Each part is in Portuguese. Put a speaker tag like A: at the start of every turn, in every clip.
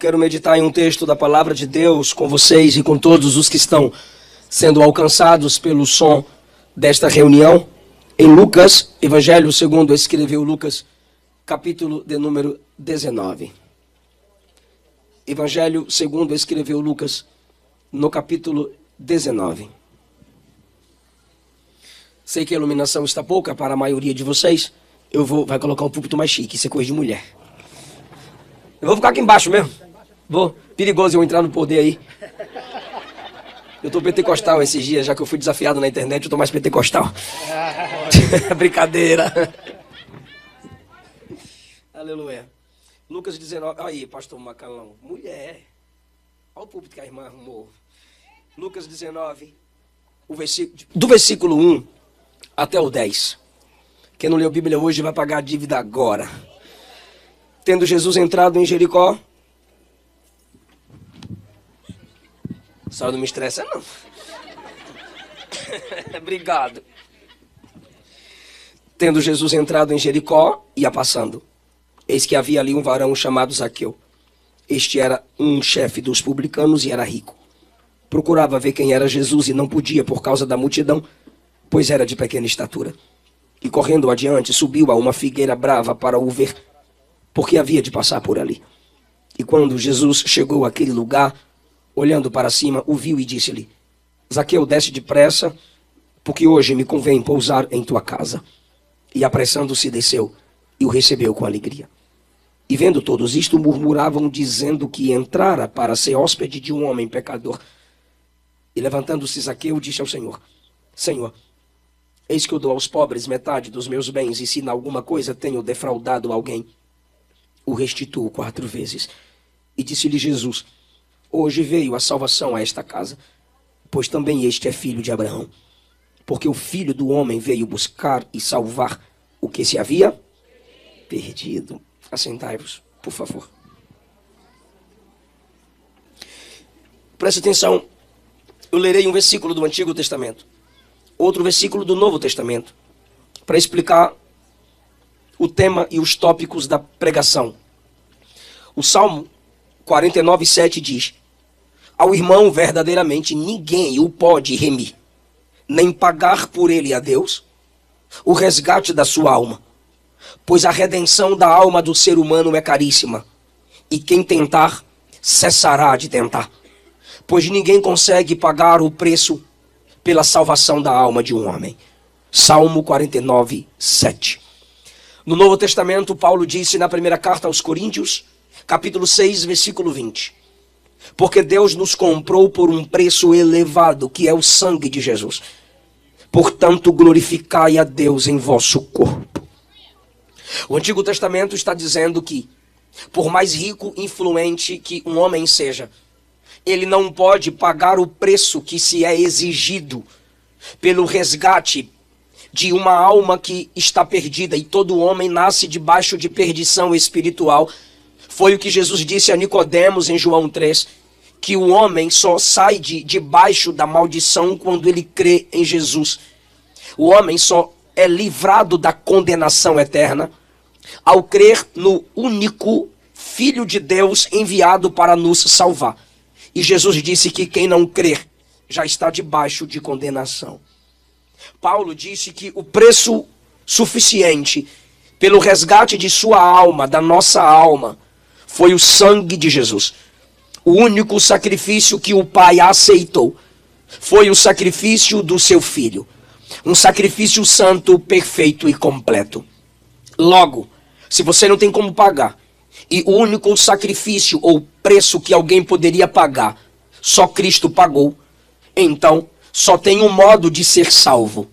A: quero meditar em um texto da palavra de Deus com vocês e com todos os que estão sendo alcançados pelo som desta reunião. Em Lucas, Evangelho segundo escreveu Lucas, capítulo de número 19. Evangelho segundo escreveu Lucas, no capítulo 19. Sei que a iluminação está pouca para a maioria de vocês. Vai colocar um púlpito mais chique, isso é coisa de mulher. Eu vou ficar aqui embaixo mesmo. Perigoso eu entrar no poder aí. Eu tô pentecostal esses dias, já que eu fui desafiado na internet, eu tô mais pentecostal. Brincadeira. Aleluia. Lucas 19. Aí, pastor Macalão. Mulher. Olha o púlpito que a irmã arrumou. Lucas 19. Do versículo 1 até o 10. Quem não leu a Bíblia hoje vai pagar a dívida agora. Tendo Jesus entrado em Jericó. A senhora não me estressa, não. Obrigado. Tendo Jesus entrado em Jericó, ia passando. Eis que havia ali um varão chamado Zaqueu. Este era um chefe dos publicanos e era rico. Procurava ver quem era Jesus e não podia por causa da multidão, pois era de pequena estatura. E correndo adiante, subiu a uma figueira brava para o ver, porque havia de passar por ali. E quando Jesus chegou àquele lugar, olhando para cima, o viu e disse-lhe: Zaqueu, desce depressa, porque hoje me convém pousar em tua casa. E apressando-se desceu, e o recebeu com alegria. E vendo todos isto, murmuravam, dizendo que entrara para ser hóspede de um homem pecador. E levantando-se Zaqueu, disse ao Senhor: Senhor, eis que eu dou aos pobres metade dos meus bens, e se em alguma coisa tenho defraudado alguém, o restituo 4 vezes. E disse-lhe Jesus: Hoje veio a salvação a esta casa, pois também este é filho de Abraão. Porque o Filho do Homem veio buscar e salvar o que se havia perdido. Assentai-vos, por favor. Preste atenção. Eu lerei um versículo do Antigo Testamento, outro versículo do Novo Testamento, para explicar o tema e os tópicos da pregação. O Salmo 49:7 diz: Ao irmão verdadeiramente ninguém o pode remir, nem pagar por ele a Deus o resgate da sua alma, pois a redenção da alma do ser humano é caríssima, e quem tentar cessará de tentar, pois ninguém consegue pagar o preço pela salvação da alma de um homem. Salmo 49:7. No Novo Testamento, Paulo disse na primeira carta aos Coríntios, capítulo 6, versículo 20: Porque Deus nos comprou por um preço elevado, que é o sangue de Jesus. Portanto, glorificai a Deus em vosso corpo. O Antigo Testamento está dizendo que, por mais rico e influente que um homem seja, ele não pode pagar o preço que se é exigido pelo resgate de uma alma que está perdida, e todo homem nasce debaixo de perdição espiritual. Foi o que Jesus disse a Nicodemos em João 3, que o homem só sai debaixo da maldição quando ele crê em Jesus. O homem só é livrado da condenação eterna ao crer no único Filho de Deus enviado para nos salvar. E Jesus disse que quem não crer já está debaixo de condenação. Paulo disse que o preço suficiente pelo resgate de sua alma, da nossa alma, foi o sangue de Jesus. O único sacrifício que o Pai aceitou foi o sacrifício do seu Filho. Um sacrifício santo, perfeito e completo. Logo, se você não tem como pagar, e o único sacrifício ou preço que alguém poderia pagar, só Cristo pagou, então só tem um modo de ser salvo.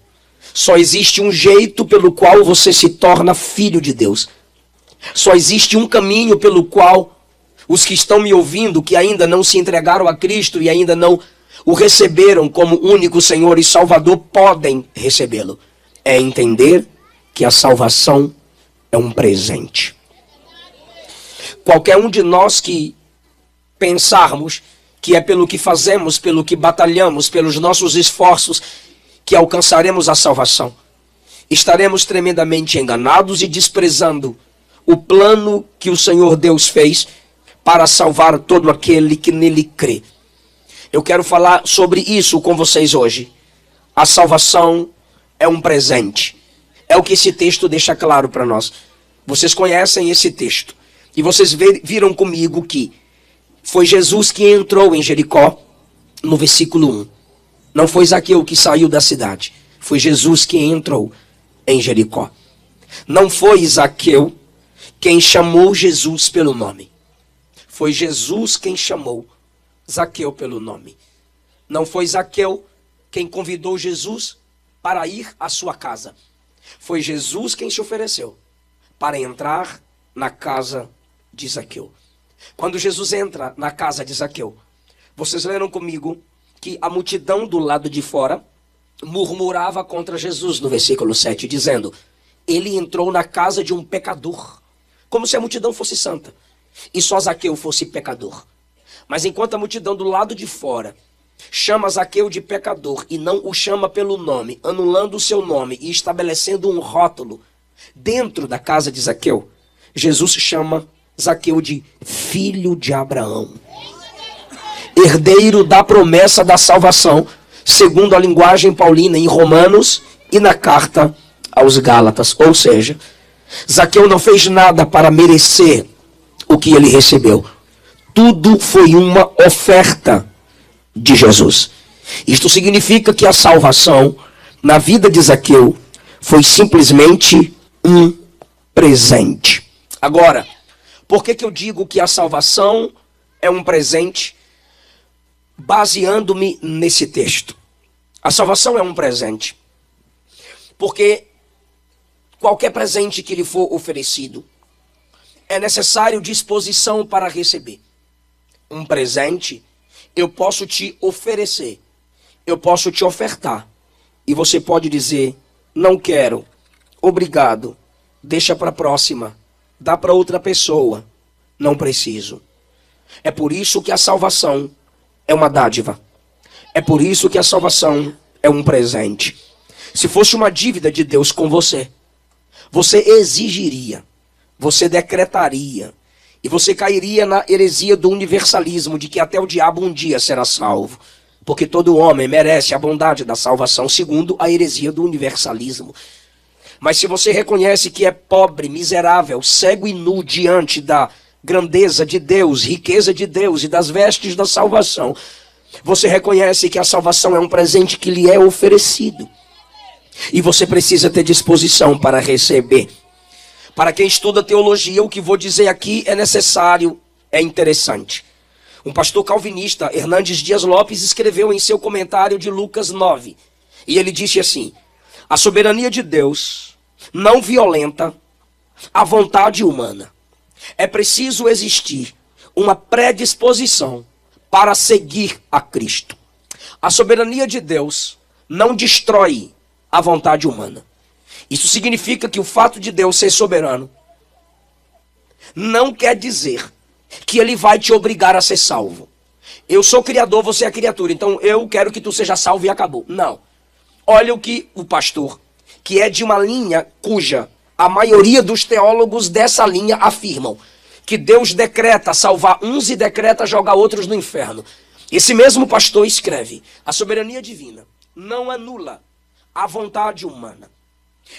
A: Só existe um jeito pelo qual você se torna filho de Deus. Só existe um caminho pelo qual os que estão me ouvindo, que ainda não se entregaram a Cristo e ainda não o receberam como único Senhor e Salvador, podem recebê-lo. É entender que a salvação é um presente. Qualquer um de nós que pensarmos que é pelo que fazemos, pelo que batalhamos, pelos nossos esforços, que alcançaremos a salvação, estaremos tremendamente enganados e desprezando o plano que o Senhor Deus fez para salvar todo aquele que nele crê. Eu quero falar sobre isso com vocês hoje. A salvação é um presente. É o que esse texto deixa claro para nós. Vocês conhecem esse texto. E vocês viram comigo que foi Jesus que entrou em Jericó no versículo 1. Não foi Zaqueu que saiu da cidade. Foi Jesus que entrou em Jericó. Não foi Zaqueu quem chamou Jesus pelo nome. Foi Jesus quem chamou Zaqueu pelo nome. Não foi Zaqueu quem convidou Jesus para ir à sua casa. Foi Jesus quem se ofereceu para entrar na casa de Zaqueu. Quando Jesus entra na casa de Zaqueu, vocês leram comigo que a multidão do lado de fora murmurava contra Jesus no versículo 7, dizendo: ele entrou na casa de um pecador, como se a multidão fosse santa e só Zaqueu fosse pecador. Mas enquanto a multidão do lado de fora chama Zaqueu de pecador e não o chama pelo nome, anulando o seu nome e estabelecendo um rótulo dentro da casa de Zaqueu, Jesus chama Zaqueu de filho de Abraão, herdeiro da promessa da salvação, segundo a linguagem paulina em Romanos e na carta aos Gálatas. Ou seja, Zaqueu não fez nada para merecer o que ele recebeu. Tudo foi uma oferta de Jesus. Isto significa que a salvação na vida de Zaqueu foi simplesmente um presente. Agora, por que eu digo que a salvação é um presente? Baseando-me nesse texto. A salvação é um presente. Porque qualquer presente que lhe for oferecido, é necessário disposição para receber. Um presente eu posso te oferecer, eu posso te ofertar, e você pode dizer: não quero, obrigado, deixa para a próxima, dá para outra pessoa, não preciso. É por isso que a salvação é uma dádiva. É por isso que a salvação é um presente. Se fosse uma dívida de Deus com você, você exigiria, você decretaria, e você cairia na heresia do universalismo, de que até o diabo um dia será salvo, porque todo homem merece a bondade da salvação, segundo a heresia do universalismo. Mas se você reconhece que é pobre, miserável, cego e nu diante da grandeza de Deus, riqueza de Deus e das vestes da salvação, você reconhece que a salvação é um presente que lhe é oferecido. E você precisa ter disposição para receber. Para quem estuda teologia, o que vou dizer aqui é necessário, é interessante. Um pastor calvinista, Hernandes Dias Lopes, escreveu em seu comentário de Lucas 9. E ele disse assim: a soberania de Deus não violenta a vontade humana. É preciso existir uma predisposição para seguir a Cristo. A soberania de Deus não destrói a vontade humana. Isso significa que o fato de Deus ser soberano não quer dizer que ele vai te obrigar a ser salvo. Eu sou criador, você é criatura, então eu quero que tu seja salvo e acabou. Não. Olha o que o pastor, que é de uma linha cuja a maioria dos teólogos dessa linha afirmam, que Deus decreta salvar uns e decreta jogar outros no inferno. Esse mesmo pastor escreve: a soberania divina não anula a vontade humana.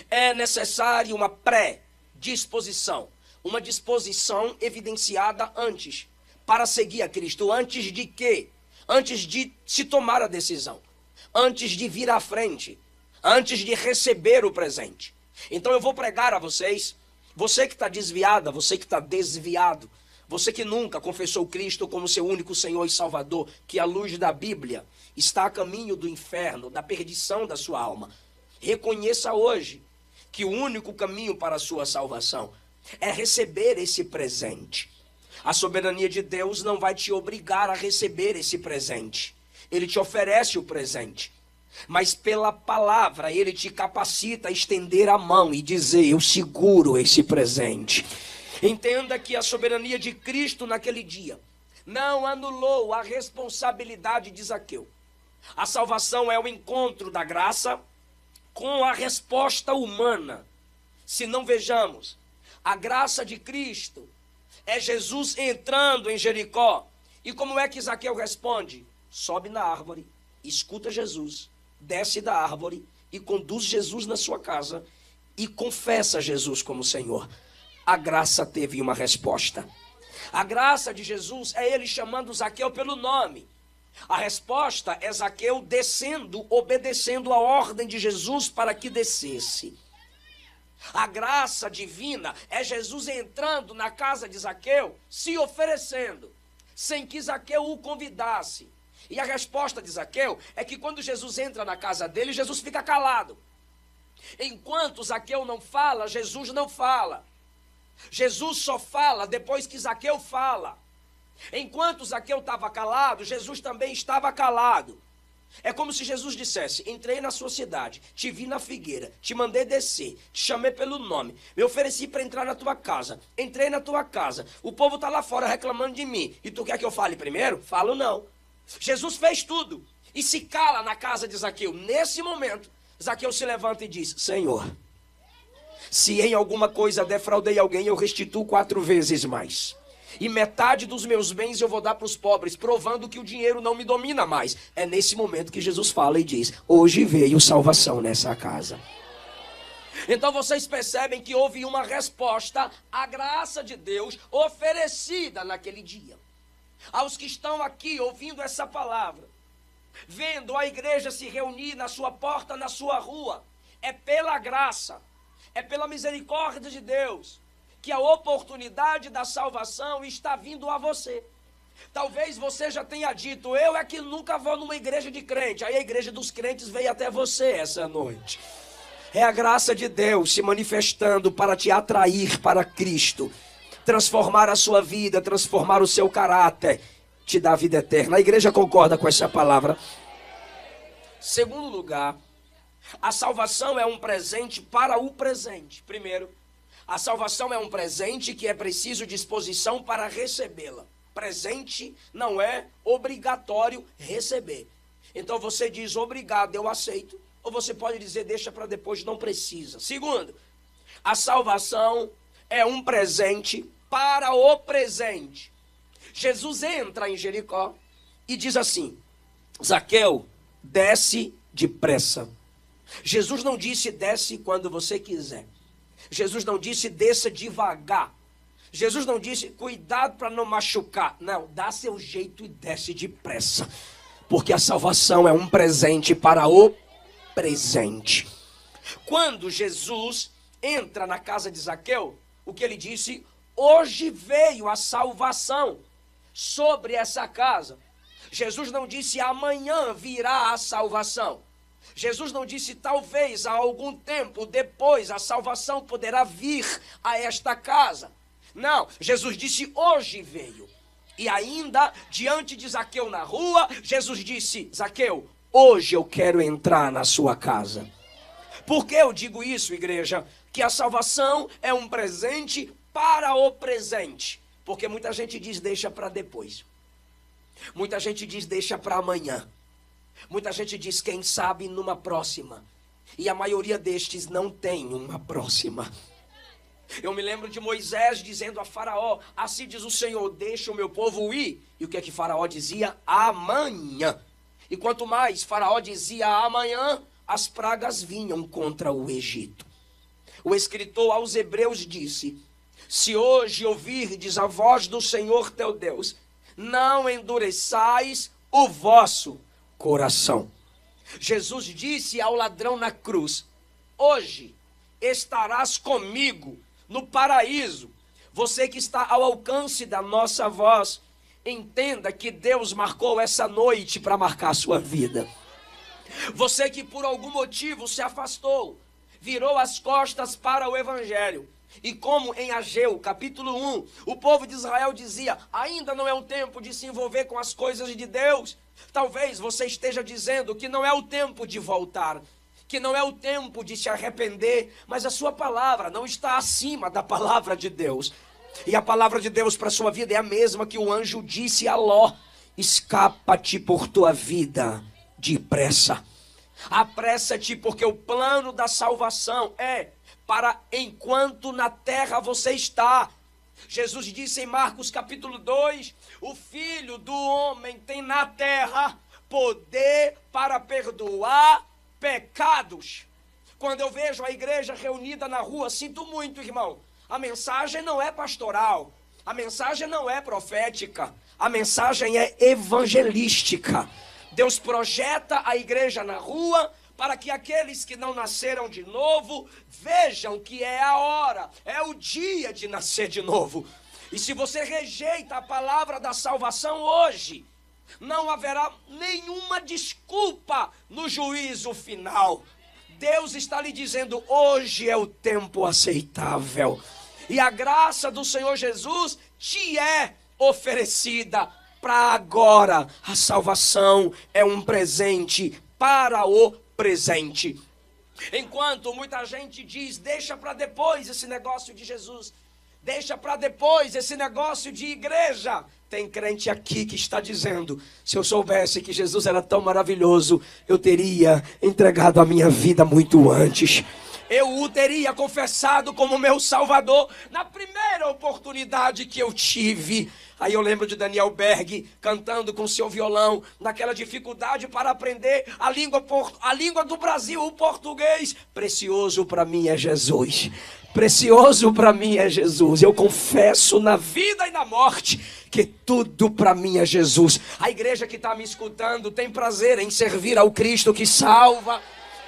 A: É necessário uma pré-disposição, uma disposição evidenciada antes, para seguir a Cristo. Antes de quê? Antes de se tomar a decisão, antes de vir à frente, antes de receber o presente. Então eu vou pregar a vocês, você que está desviada, você que está desviado, você que nunca confessou Cristo como seu único Senhor e Salvador, que a luz da Bíblia está a caminho do inferno, da perdição da sua alma. Reconheça hoje que o único caminho para a sua salvação é receber esse presente. A soberania de Deus não vai te obrigar a receber esse presente. Ele te oferece o presente. Mas pela palavra ele te capacita a estender a mão e dizer: eu seguro esse presente. Entenda que a soberania de Cristo naquele dia não anulou a responsabilidade de Zaqueu. A salvação é o encontro da graça com a resposta humana. Se não vejamos, a graça de Cristo É Jesus entrando em Jericó. E como é que Zaqueu responde? Sobe na árvore, escuta Jesus, desce da árvore e conduz Jesus na sua casa e confessa Jesus como Senhor. A graça teve uma resposta. A graça de Jesus é ele chamando Zaqueu pelo nome. A resposta é Zaqueu descendo, obedecendo a ordem de Jesus para que descesse. A graça divina é Jesus entrando na casa de Zaqueu, se oferecendo, sem que Zaqueu o convidasse. E a resposta de Zaqueu é que quando Jesus entra na casa dele, Jesus fica calado. Enquanto Zaqueu não fala, Jesus não fala. Jesus só fala depois que Zaqueu fala. Enquanto Zaqueu estava calado, Jesus também estava calado. É como se Jesus dissesse: entrei na sua cidade, te vi na figueira, te mandei descer, te chamei pelo nome, me ofereci para entrar na tua casa, entrei na tua casa, o povo está lá fora reclamando de mim, e tu quer que eu fale primeiro? Falo não. Jesus fez tudo e se cala na casa de Zaqueu. Nesse momento, Zaqueu se levanta e diz: Senhor, se em alguma coisa defraudei alguém, eu restituo 4 vezes mais. E metade dos meus bens eu vou dar para os pobres, provando que o dinheiro não me domina mais. É nesse momento que Jesus fala e diz: hoje veio salvação nessa casa. Então vocês percebem que houve uma resposta à graça de Deus oferecida naquele dia. Aos que estão aqui ouvindo essa palavra, vendo a igreja se reunir na sua porta, na sua rua, é pela graça, é pela misericórdia de Deus que a oportunidade da salvação está vindo a você. Talvez você já tenha dito: eu é que nunca vou numa igreja de crente. Aí a igreja dos crentes veio até você essa noite. É a graça de Deus se manifestando para te atrair para Cristo, transformar a sua vida, transformar o seu caráter, te dar vida eterna. A igreja concorda com essa palavra? Segundo lugar, a salvação é um presente para o presente. Primeiro, a salvação é um presente que é preciso disposição para recebê-la. Presente não é obrigatório receber. Então você diz: obrigado, eu aceito. Ou você pode dizer: deixa para depois, não precisa. Segundo, a salvação é um presente para o presente. Jesus entra em Jericó e diz assim: Zaqueu, desce depressa. Jesus não disse: desce quando você quiser. Jesus não disse: desça devagar. Jesus não disse: cuidado para não machucar. Não, dá seu jeito e desce depressa. Porque a salvação é um presente para o presente. Quando Jesus entra na casa de Zaqueu, o que ele disse? Hoje veio a salvação sobre essa casa. Jesus não disse: amanhã virá a salvação. Jesus não disse: talvez há algum tempo depois a salvação poderá vir a esta casa. Não, Jesus disse: hoje veio. E ainda, diante de Zaqueu na rua, Jesus disse: Zaqueu, hoje eu quero entrar na sua casa. Por que eu digo isso, igreja? Que a salvação é um presente para o presente. Porque muita gente diz: deixa para depois. Muita gente diz: deixa para amanhã. Muita gente diz: quem sabe numa próxima. E a maioria destes não tem uma próxima. Eu me lembro de Moisés dizendo a Faraó: assim diz o Senhor, deixa o meu povo ir. E o que é que Faraó dizia? Amanhã. E quanto mais Faraó dizia amanhã, as pragas vinham contra o Egito. O escritor aos Hebreus disse: se hoje ouvirdes a voz do Senhor teu Deus, não endureçais o vosso coração. Jesus disse ao ladrão na cruz: hoje estarás comigo no paraíso. Você que está ao alcance da nossa voz, entenda que Deus marcou essa noite para marcar a sua vida. Você que por algum motivo se afastou, virou as costas para o evangelho. E como em Ageu, capítulo 1, o povo de Israel dizia: ainda não é o tempo de se envolver com as coisas de Deus. Talvez você esteja dizendo que não é o tempo de voltar, que não é o tempo de se arrepender, mas a sua palavra não está acima da palavra de Deus. E a palavra de Deus para a sua vida é a mesma que o anjo disse a Ló: escapa-te por tua vida depressa. Apressa-te, porque o plano da salvação é para enquanto na terra você está. Jesus disse em Marcos capítulo 2, o Filho do Homem tem na terra poder para perdoar pecados. Quando eu vejo a igreja reunida na rua, sinto muito, irmão. A mensagem não é pastoral, a mensagem não é profética, a mensagem é evangelística. Deus projeta a igreja na rua para que aqueles que não nasceram de novo vejam que é a hora, é o dia de nascer de novo. E se você rejeita a palavra da salvação hoje, não haverá nenhuma desculpa no juízo final. Deus está lhe dizendo, hoje é o tempo aceitável. E a graça do Senhor Jesus te é oferecida para agora. A salvação é um presente para o presente. Enquanto muita gente diz, deixa para depois esse negócio de Jesus, deixa para depois esse negócio de igreja. Tem crente aqui que está dizendo, se eu soubesse que Jesus era tão maravilhoso, eu teria entregado a minha vida muito antes. Eu o teria confessado como meu Salvador na primeira oportunidade que eu tive. Aí eu lembro de Daniel Berg cantando com seu violão, naquela dificuldade para aprender a língua do Brasil, o português. Precioso para mim é Jesus. Precioso para mim é Jesus. Eu confesso na vida e na morte que tudo para mim é Jesus. A igreja que está me escutando tem prazer em servir ao Cristo que salva,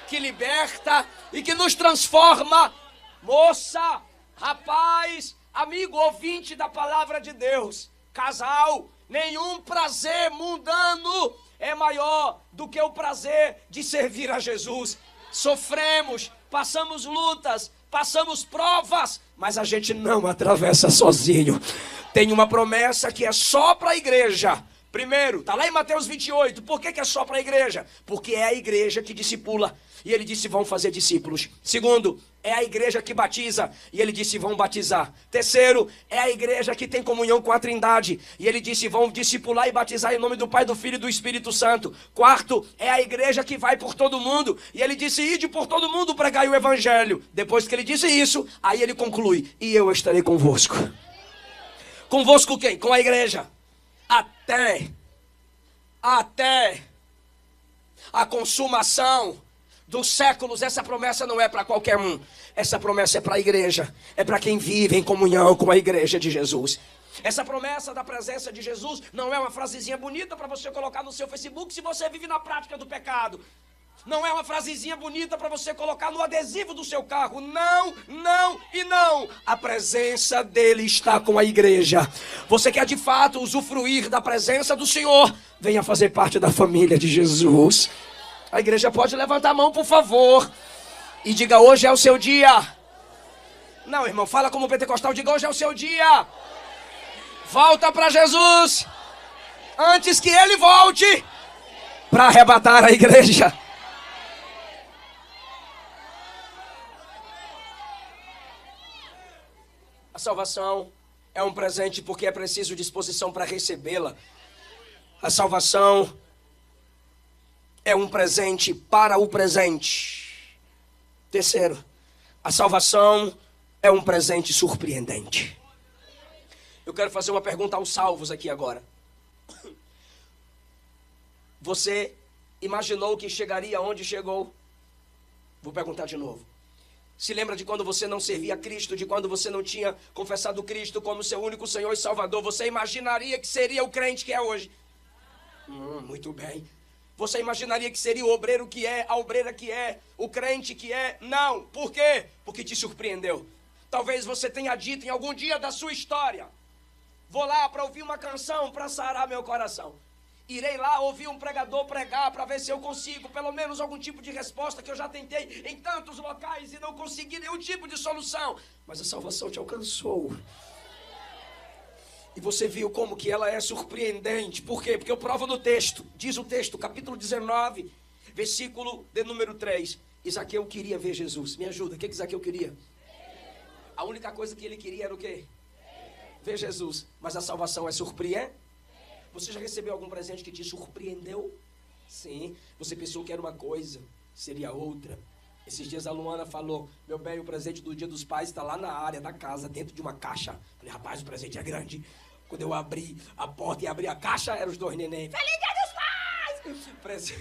A: que liberta e que nos transforma. Moça, rapaz, amigo, ouvinte da palavra de Deus, casal, nenhum prazer mundano é maior do que o prazer de servir a Jesus. Sofremos, passamos lutas, passamos provas, mas a gente não atravessa sozinho. Tem uma promessa que é só para a igreja. Primeiro, está lá em Mateus 28. Por que é só para a igreja? Porque é a igreja que discipula. E ele disse, vão fazer discípulos. Segundo, é a igreja que batiza. E ele disse, vão batizar. Terceiro, é a igreja que tem comunhão com a Trindade. E ele disse, vão discipular e batizar em nome do Pai, do Filho e do Espírito Santo. Quarto, é a igreja que vai por todo mundo. E ele disse, ide por todo mundo pregai o evangelho. Depois que ele disse isso, aí ele conclui, e eu estarei convosco. Convosco quem? Com a igreja. Até a consumação dos séculos. Essa promessa não é para qualquer um. Essa promessa é para a igreja. É para quem vive em comunhão com a igreja de Jesus. Essa promessa da presença de Jesus não é uma frasezinha bonita para você colocar no seu Facebook se você vive na prática do pecado. Não é uma frasezinha bonita para você colocar no adesivo do seu carro. Não, não e não. A presença dele está com a igreja. Você quer de fato usufruir da presença do Senhor? Venha fazer parte da família de Jesus. A igreja pode levantar a mão, por favor. E diga, hoje é o seu dia. Não, irmão, fala como pentecostal. Diga, hoje é o seu dia. Volta para Jesus. Antes que ele volte para arrebatar a igreja. A salvação é um presente porque é preciso disposição para recebê-la. A salvação é um presente para o presente. Terceiro, a salvação é um presente surpreendente. Eu quero fazer uma pergunta aos salvos aqui agora. Você imaginou que chegaria onde chegou? Vou perguntar de novo. Se lembra de quando você não servia a Cristo, de quando você não tinha confessado Cristo como seu único Senhor e Salvador? Você imaginaria que seria o crente que é hoje? Muito bem. Você imaginaria que seria o obreiro que é, a obreira que é, o crente que é? Não. Por quê? Porque te surpreendeu. Talvez você tenha dito em algum dia da sua história, vou lá para ouvir uma canção para sarar meu coração. Irei lá ouvir um pregador pregar para ver se eu consigo pelo menos algum tipo de resposta que eu já tentei em tantos locais e não consegui nenhum tipo de solução. Mas a salvação te alcançou. E você viu como que ela é surpreendente. Por quê? Porque eu provo no texto. Diz o texto, capítulo 19, versículo de número 3. Zaqueu queria ver Jesus. Me ajuda, o que Zaqueu queria? A única coisa que ele queria era o quê? Ver Jesus. Mas a salvação é surpreendente. Você já recebeu algum presente que te surpreendeu? Sim. Você pensou que era uma coisa, seria outra. Esses dias a Luana falou, meu bem, o presente do Dia dos Pais está lá na área da casa, dentro de uma caixa. Falei, rapaz, o presente é grande. Quando eu abri a porta e abri a caixa, eram os 2 neném. Feliz Dia dos Pais!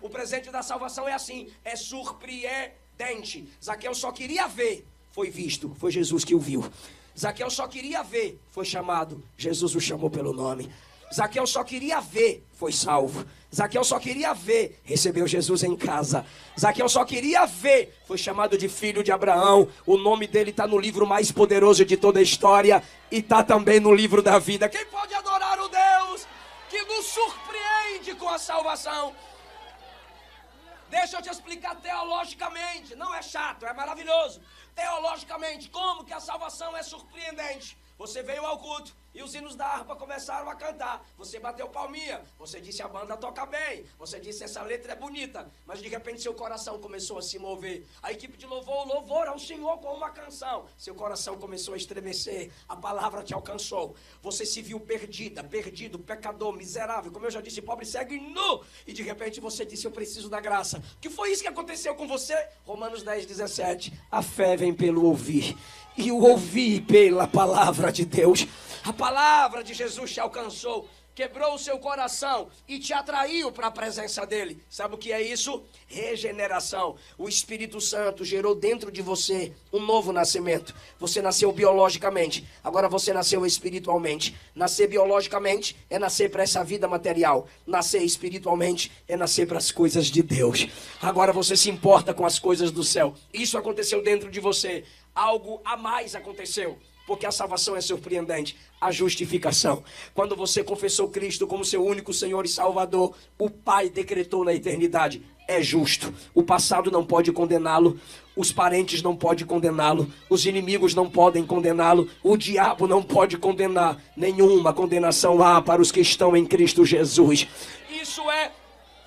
A: O presente da salvação é assim, é surpreendente. Zaqueu só queria ver, foi visto, foi Jesus que o viu. Zaqueu só queria ver, foi chamado, Jesus o chamou pelo nome. Zaqueu só queria ver, foi salvo. Zaqueu só queria ver, recebeu Jesus em casa. Zaqueu só queria ver, foi chamado de filho de Abraão. O nome dele está no livro mais poderoso de toda a história e está também no livro da vida. Quem pode adorar o Deus que nos surpreende com a salvação? Deixa eu te explicar teologicamente, não é chato, é maravilhoso. Teologicamente, como que a salvação é surpreendente? Você veio ao culto e os hinos da harpa começaram a cantar. Você bateu palminha, você disse a banda toca bem, você disse essa letra é bonita, mas de repente seu coração começou a se mover. A equipe de louvor ao Senhor com uma canção. Seu coração começou a estremecer, a palavra te alcançou. Você se viu perdida, perdido, pecador, miserável, como eu já disse, pobre, cego e nu. E de repente você disse, eu preciso da graça. Que foi isso que aconteceu com você? Romanos 10:17. A fé vem pelo ouvir. E o ouvir pela palavra de Deus. A palavra de Jesus te alcançou, quebrou o seu coração e te atraiu para a presença dele. Sabe o que é isso? Regeneração. O Espírito Santo gerou dentro de você um novo nascimento. Você nasceu biologicamente, agora você nasceu espiritualmente. Nascer biologicamente é nascer para essa vida material. Nascer espiritualmente é nascer para as coisas de Deus. Agora você se importa com as coisas do céu. Isso aconteceu dentro de você. Algo a mais aconteceu. Porque a salvação é surpreendente. A justificação. Quando você confessou Cristo como seu único Senhor e Salvador, o Pai decretou na eternidade. É justo. O passado não pode condená-lo. Os parentes não podem condená-lo. Os inimigos não podem condená-lo. O diabo não pode condenar. Nenhuma condenação há para os que estão em Cristo Jesus. Isso é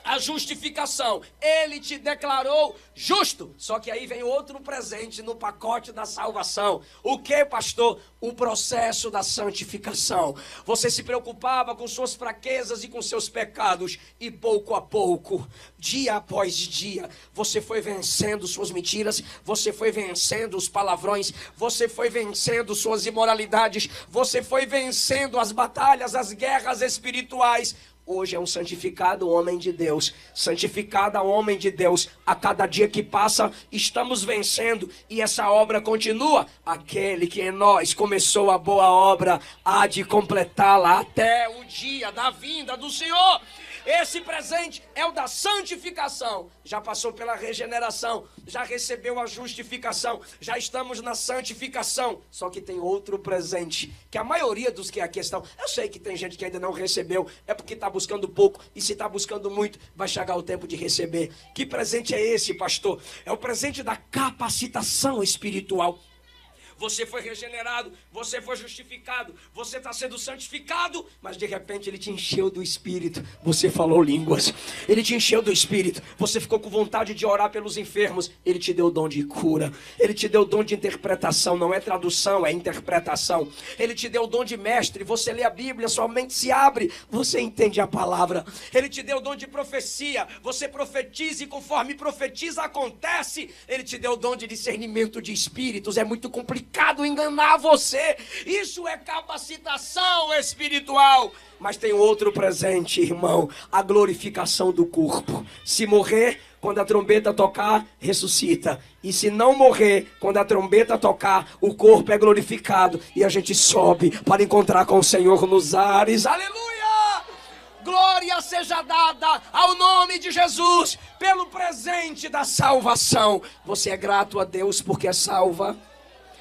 A: a justificação. Ele te declarou justo. Só que aí vem outro presente no pacote da salvação. O que, pastor? O processo da santificação. Você se preocupava com suas fraquezas e com seus pecados. E pouco a pouco, dia após dia, você foi vencendo suas mentiras. Você foi vencendo os palavrões. Você foi vencendo suas imoralidades. Você foi vencendo as batalhas, as guerras espirituais. Hoje é um santificado homem de Deus, santificada homem de Deus. A cada dia que passa, estamos vencendo e essa obra continua. Aquele que em nós começou a boa obra, há de completá-la até o dia da vinda do Senhor. Esse presente é o da santificação. Já passou pela regeneração, já recebeu a justificação, já estamos na santificação. Só que tem outro presente, que a maioria dos que aqui estão, eu sei que tem gente que ainda não recebeu, é porque está buscando pouco, e se está buscando muito, vai chegar o tempo de receber. Que presente é esse, pastor? É o presente da capacitação espiritual. Você foi regenerado, você foi justificado, você está sendo santificado, mas de repente ele te encheu do Espírito, você falou línguas, ele te encheu do Espírito, você ficou com vontade de orar pelos enfermos, ele te deu o dom de cura, ele te deu o dom de interpretação, não é tradução, é interpretação, ele te deu o dom de mestre, você lê a Bíblia, sua mente se abre, você entende a palavra, ele te deu o dom de profecia, você profetiza e conforme profetiza acontece, ele te deu o dom de discernimento de espíritos, é muito complicado enganar você. Isso é capacitação espiritual. Mas tem outro presente, irmão, a glorificação do corpo. Se morrer, quando a trombeta tocar, ressuscita. E se não morrer, quando a trombeta tocar, o corpo é glorificado e a gente sobe para encontrar com o Senhor nos ares. Aleluia! Glória seja dada ao nome de Jesus pelo presente da salvação. Você é grato a Deus porque é salva?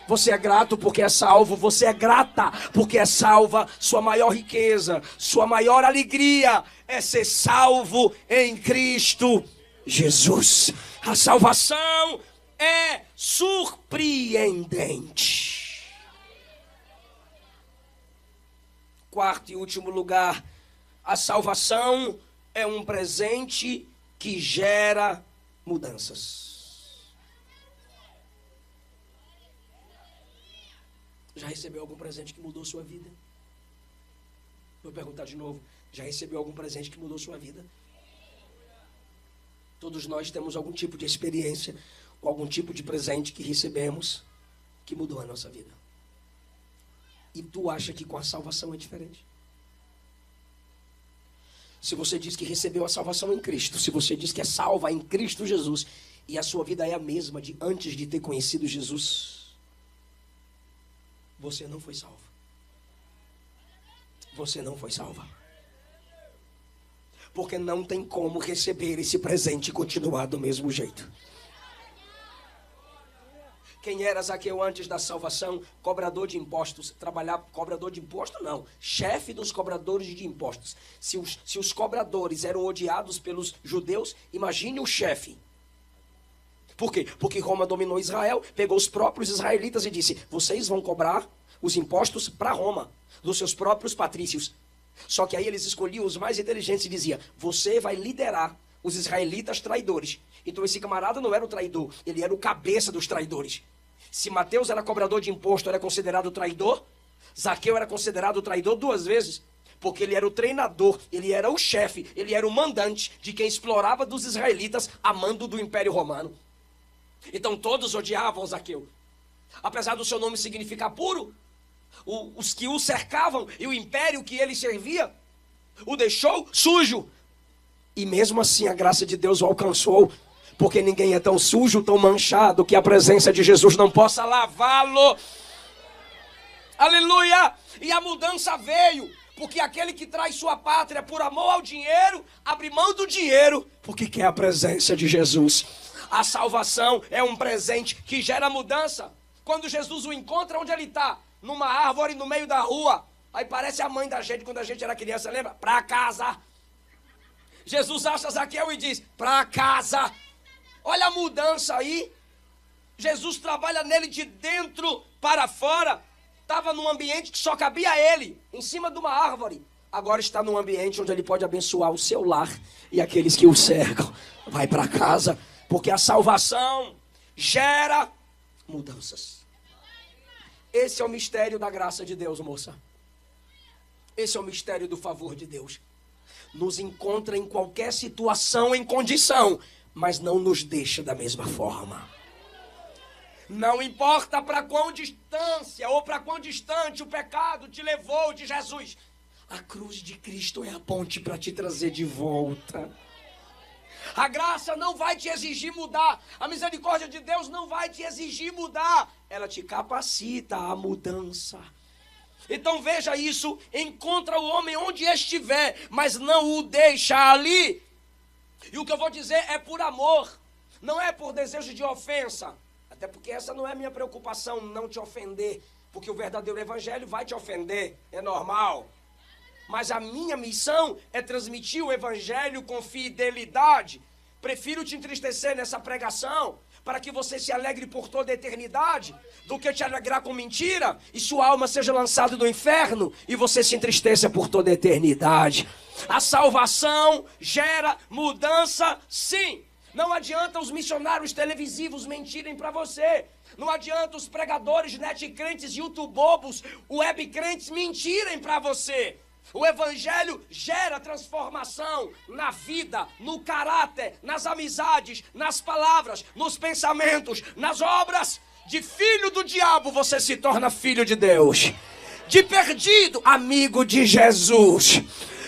A: Você é grato porque é salvo, você é grata porque é salva. Sua maior riqueza, sua maior alegria é ser salvo em Cristo Jesus. A salvação é surpreendente. Quarto e último lugar, a salvação é um presente que gera mudanças. Já recebeu algum presente que mudou sua vida? Vou perguntar de novo. Já recebeu algum presente que mudou sua vida? Todos nós temos algum tipo de experiência ou algum tipo de presente que recebemos que mudou a nossa vida. E tu acha que com a salvação é diferente? Se você diz que recebeu a salvação em Cristo, se você diz que é salva em Cristo Jesus, e a sua vida é a mesma de antes de ter conhecido Jesus, você não foi salvo. Você não foi salva. Porque não tem como receber esse presente e continuar do mesmo jeito. Quem era Zaqueu antes da salvação? Cobrador de impostos. Cobrador de impostos não. Chefe dos cobradores de impostos. Se os cobradores eram odiados pelos judeus, imagine o chefe. Por quê? Porque Roma dominou Israel, pegou os próprios israelitas e disse: vocês vão cobrar os impostos para Roma, dos seus próprios patrícios. Só que aí eles escolhiam os mais inteligentes e diziam: você vai liderar os israelitas traidores. Então esse camarada não era o traidor, ele era o cabeça dos traidores. Se Mateus era cobrador de imposto, era considerado traidor, Zaqueu era considerado traidor 2 vezes. Porque ele era o treinador, ele era o chefe, ele era o mandante de quem explorava dos israelitas a mando do Império Romano. Então todos odiavam Zaqueu. Apesar do seu nome significar puro, os que o cercavam e o império que ele servia o deixou sujo. E mesmo assim a graça de Deus o alcançou. Porque ninguém é tão sujo, tão manchado, que a presença de Jesus não possa lavá-lo. Aleluia! E a mudança veio. Porque aquele que traz sua pátria por amor ao dinheiro, abre mão do dinheiro, porque quer a presença de Jesus. A salvação é um presente que gera mudança. Quando Jesus o encontra, onde ele está? Numa árvore no meio da rua. Aí parece a mãe da gente quando a gente era criança, lembra? Pra casa. Jesus acha Zaqueu e diz: pra casa. Olha a mudança aí. Jesus trabalha nele de dentro para fora. Estava num ambiente que só cabia ele, em cima de uma árvore. Agora está num ambiente onde ele pode abençoar o seu lar e aqueles que o cercam. Vai para casa, porque a salvação gera mudanças. Esse é o mistério da graça de Deus, moça. Esse é o mistério do favor de Deus. Nos encontra em qualquer situação, em condição, mas não nos deixa da mesma forma. Não importa para quão distância ou para quão distante o pecado te levou de Jesus. A cruz de Cristo é a ponte para te trazer de volta. A graça não vai te exigir mudar. A misericórdia de Deus não vai te exigir mudar. Ela te capacita à mudança. Então veja isso. Encontra o homem onde estiver, mas não o deixa ali. E o que eu vou dizer é por amor. Não é por desejo de ofensa. Até porque essa não é a minha preocupação, não te ofender. Porque o verdadeiro evangelho vai te ofender. É normal. Mas a minha missão é transmitir o evangelho com fidelidade. Prefiro te entristecer nessa pregação, para que você se alegre por toda a eternidade, do que te alegrar com mentira, e sua alma seja lançada no inferno, e você se entristeça por toda a eternidade. A salvação gera mudança, sim. Não adianta os missionários televisivos mentirem para você. Não adianta os pregadores, netcrentes, youtubobos, webcrentes mentirem para você. O evangelho gera transformação na vida, no caráter, nas amizades, nas palavras, nos pensamentos, nas obras. De filho do diabo você se torna filho de Deus. De perdido, amigo de Jesus.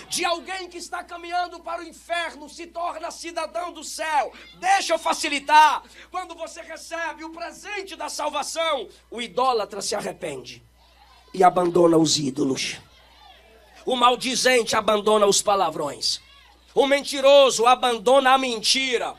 A: De alguém que está caminhando para o inferno se torna cidadão do céu. Deixa eu facilitar. Quando você recebe o presente da salvação, o idólatra se arrepende e abandona os ídolos. O maldizente abandona os palavrões. O mentiroso abandona a mentira.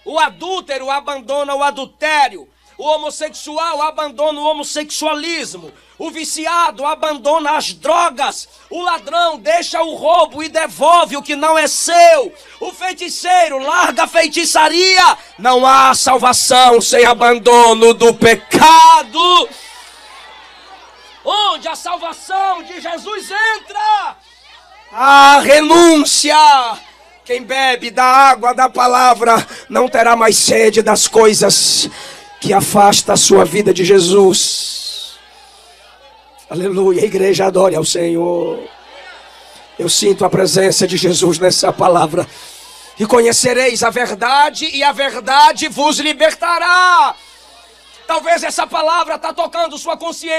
A: O adúltero abandona o adultério. O homossexual abandona o homossexualismo. O viciado abandona as drogas. O ladrão deixa o roubo e devolve o que não é seu. O feiticeiro larga a feitiçaria. Não há salvação sem abandono do pecado. Onde a salvação de Jesus entra, a renúncia. Quem bebe da água da palavra não terá mais sede das coisas que afasta a sua vida de Jesus. Aleluia, a igreja adore ao Senhor. Eu sinto a presença de Jesus nessa palavra. E conhecereis a verdade, e a verdade vos libertará. Talvez essa palavra está tocando sua consciência.